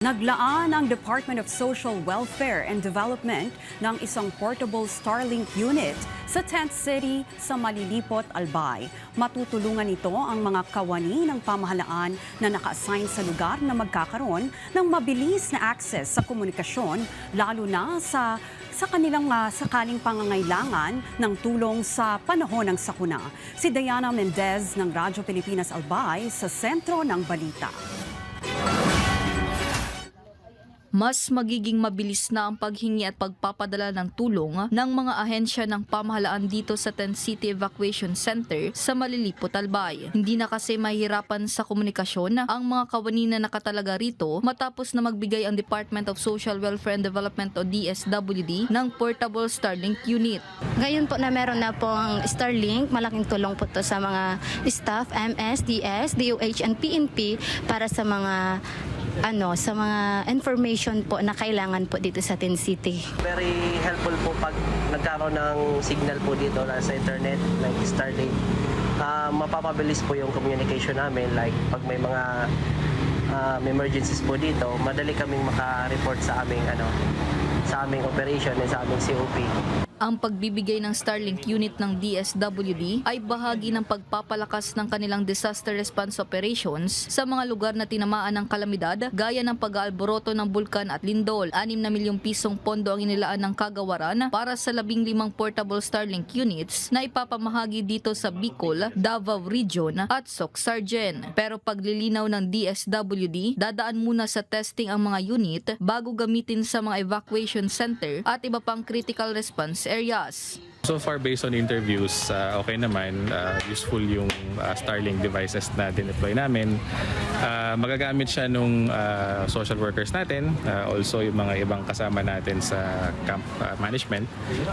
Naglaan ang Department of Social Welfare and Development ng isang portable Starlink unit sa tent city sa Malilipot, Albay. Matutulungan ito ang mga kawani ng pamahalaan na naka-assign sa lugar na magkakaroon ng mabilis na access sa komunikasyon, lalo na sa kanilang sakaling pangangailangan ng tulong sa panahon ng sakuna. Si Diana Mendez ng Radyo Pilipinas Albay sa sentro ng balita. Mas magiging mabilis na ang paghingi at pagpapadala ng tulong ng mga ahensya ng pamahalaan dito sa Tent City Evacuation Center sa Malilipot, Albay. Hindi na kasi mahihirapan sa komunikasyon ang mga kawani na nakatalaga rito matapos na magbigay ang Department of Social Welfare and Development o DSWD ng portable Starlink unit. Ngayon po na meron na pong Starlink, malaking tulong po to sa mga staff, MS, DS, DOH, and PNP para sa mga information po na kailangan po dito sa Tent City. Very helpful po pag nagkaroon ng signal po dito sa internet like Starlink. Mapapabilis po yung communication namin, like pag may mga emergencies po dito, madali kaming maka-report sa aming operation and sa aming COP. Ang pagbibigay ng Starlink unit ng DSWD ay bahagi ng pagpapalakas ng kanilang disaster response operations sa mga lugar na tinamaan ng kalamidad gaya ng pag-aalboroto ng bulkan at lindol. 6 na milyong pisong pondo ang inilaan ng kagawaran para sa 15 portable Starlink units na ipapamahagi dito sa Bicol, Davao Region at Soc-Sargen. Pero paglilinaw ng DSWD, dadaan muna sa testing ang mga unit bago gamitin sa mga evacuation center at iba pang critical response areas. So far, based on interviews, okay naman. Useful yung Starlink devices na dineploy namin. Magagamit siya nung social workers natin, also yung mga ibang kasama natin sa camp management.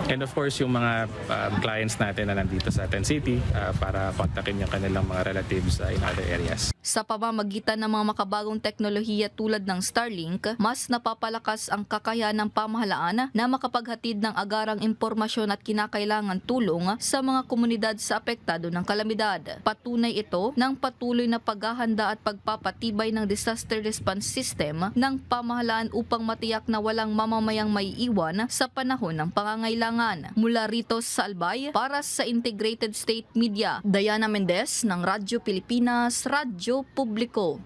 And of course, yung mga clients natin na nandito sa Tent City para kontakin yung kanilang mga relatives in other areas. Sa pamamagitan ng mga makabagong teknolohiya tulad ng Starlink, mas napapalakas ang kakayahan ng pamahalaan na makapaghatid ng agarang impormasyon at kinakailangan tulong sa mga komunidad sa apektado ng kalamidad. Patunay ito ng patuloy na paghahanda at pagpapatibay ng disaster response system ng pamahalaan upang matiyak na walang mamamayang maiiwan sa panahon ng pangangailangan. Mula rito sa Albay, para sa Integrated State Media, Diana Mendez ng Radyo Pilipinas, Radyo Publiko.